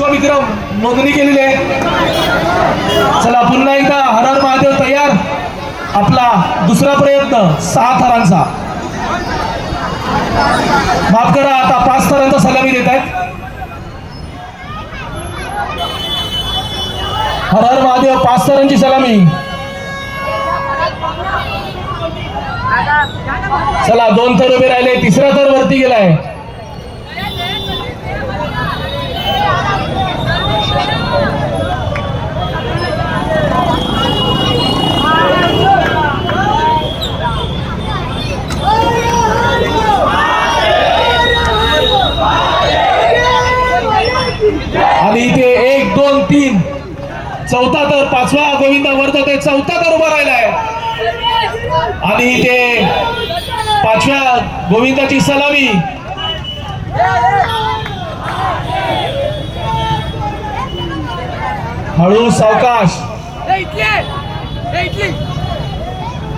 विश्वविक्रम नोंदणी केलेली आहे। चला पुन्हा एकदा हर हर महादेव तयार। आपला दुसरा प्रयत्न 6 थरांचा, माफ करा आता 5 थरांचा सलामी देत आहेत। हर हर महादेव 5 थरांची सलामी। चला 2 थर उभे राहिले, तिसरा थर वरती गेलाय। आणि इथे 1 2 3 चौथा तर 5वा गोविंदा वर्धत आहे, चौथा तर उभा राहिलाय। आणि इथे 5व्या गोविंदाची सलामी। हळू सावकाश।